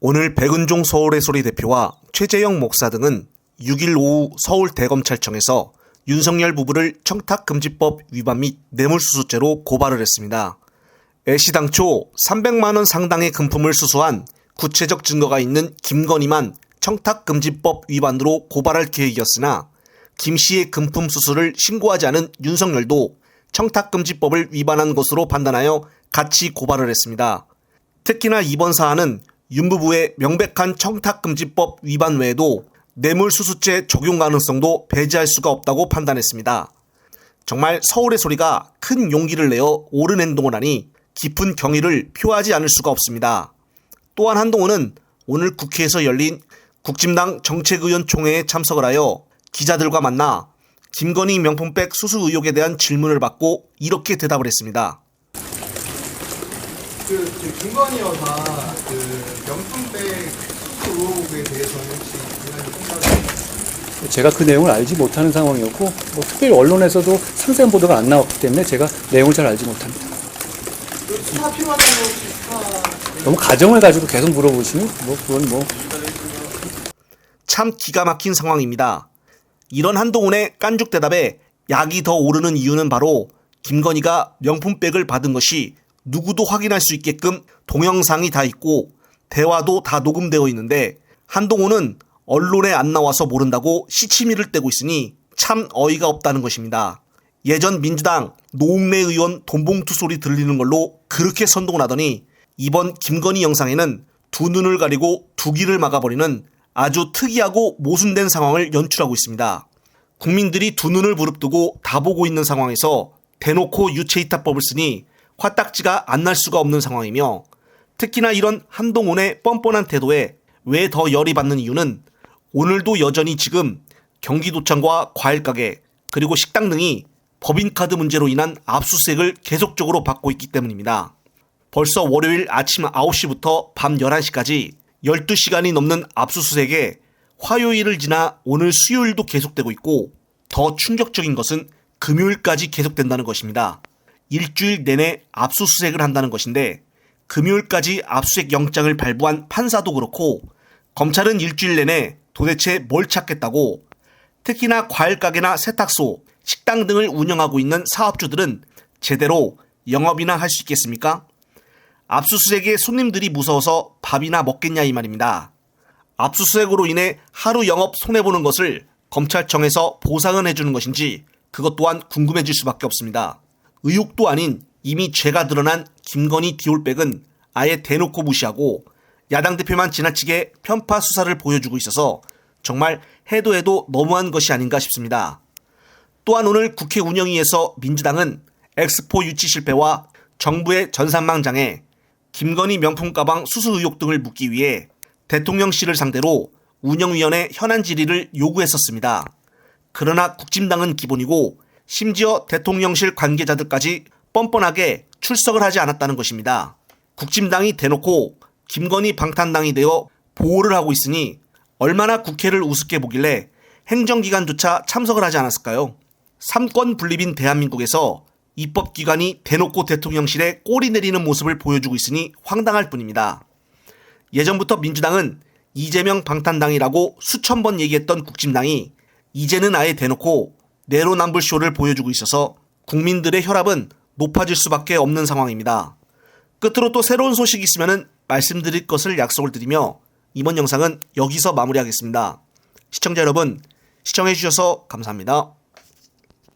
오늘 백은종 서울의 소리 대표와 최재형 목사 등은 6일 오후 서울대검찰청에서 윤석열 부부를 청탁금지법 위반 및 뇌물수수죄로 고발을 했습니다. 애시당초 300만 원 상당의 금품을 수수한 구체적 증거가 있는 김건희만 청탁금지법 위반으로 고발할 계획이었으나 김 씨의 금품 수수를 신고하지 않은 윤석열도 청탁금지법을 위반한 것으로 판단하여 같이 고발을 했습니다. 특히나 이번 사안은 윤 부부의 명백한 청탁금지법 위반 외에도 뇌물수수죄 적용 가능성도 배제할 수가 없다고 판단했습니다. 정말 서울의 소리가 큰 용기를 내어 옳은 행동을 하니 깊은 경의를 표하지 않을 수가 없습니다. 또한 한동훈은 오늘 국회에서 열린 국진당 정책위원 총회에 참석을 하여 기자들과 만나 김건희 명품백 수수 의혹에 대한 질문을 받고 이렇게 대답을 했습니다. 김건희 여사 명품백 수수 의혹에 대해서는 혹시 제가 그 내용을 알지 못하는 상황이었고 특별히 언론에서도 상세한 보도가 안 나왔기 때문에 제가 내용을 잘 알지 못합니다. 수사 필요하다면 혹시 수사 너무 가정을 가지고 계속 물어보시면 그건 참 기가 막힌 상황입니다. 이런 한동훈의 깐죽 대답에 약이 더 오르는 이유는 바로 김건희가 명품백을 받은 것이 누구도 확인할 수 있게끔 동영상이 다 있고 대화도 다 녹음되어 있는데 한동훈은 언론에 안 나와서 모른다고 시치미를 떼고 있으니 참 어이가 없다는 것입니다. 예전 민주당 노웅래 의원 돈봉투 소리 들리는 걸로 그렇게 선동을 하더니 이번 김건희 영상에는 두 눈을 가리고 두 귀를 막아버리는 아주 특이하고 모순된 상황을 연출하고 있습니다. 국민들이 두 눈을 부릅뜨고 다 보고 있는 상황에서 대놓고 유체이탈법을 쓰니 화딱지가 안 날 수가 없는 상황이며 특히나 이런 한동훈의 뻔뻔한 태도에 왜 더 열이 받는 이유는 오늘도 여전히 지금 경기도청과 과일가게 그리고 식당 등이 법인카드 문제로 인한 압수수색을 계속적으로 받고 있기 때문입니다. 벌써 월요일 아침 9시부터 밤 11시까지 12시간이 넘는 압수수색에 화요일을 지나 오늘 수요일도 계속되고 있고 더 충격적인 것은 금요일까지 계속된다는 것입니다. 일주일 내내 압수수색을 한다는 것인데 금요일까지 압수수색 영장을 발부한 판사도 그렇고 검찰은 일주일 내내 도대체 뭘 찾겠다고 특히나 과일가게나 세탁소, 식당 등을 운영하고 있는 사업주들은 제대로 영업이나 할 수 있겠습니까? 압수수색에 손님들이 무서워서 밥이나 먹겠냐 이 말입니다. 압수수색으로 인해 하루 영업 손해보는 것을 검찰청에서 보상은 해주는 것인지 그것 또한 궁금해질 수밖에 없습니다. 의혹도 아닌 이미 죄가 드러난 김건희 디올백은 아예 대놓고 무시하고 야당 대표만 지나치게 편파 수사를 보여주고 있어서 정말 해도 너무한 것이 아닌가 싶습니다. 또한 오늘 국회 운영위에서 민주당은 엑스포 유치 실패와 정부의 전산망장애, 김건희 명품 가방 수수 의혹 등을 묻기 위해 대통령실을 상대로 운영위원회 현안 질의를 요구했었습니다. 그러나 국진당은 기본이고 심지어 대통령실 관계자들까지 뻔뻔하게 출석을 하지 않았다는 것입니다. 국진당이 대놓고 김건희 방탄당이 되어 보호를 하고 있으니 얼마나 국회를 우습게 보길래 행정기관조차 참석을 하지 않았을까요? 삼권 분립인 대한민국에서 입법기관이 대놓고 대통령실에 꼬리 내리는 모습을 보여주고 있으니 황당할 뿐입니다. 예전부터 민주당은 이재명 방탄당이라고 수천 번 얘기했던 국진당이 이제는 아예 대놓고 내로남불쇼를 보여주고 있어서 국민들의 혈압은 높아질 수밖에 없는 상황입니다. 끝으로 또 새로운 소식이 있으면 말씀드릴 것을 약속을 드리며 이번 영상은 여기서 마무리하겠습니다. 시청자 여러분, 시청해주셔서 감사합니다.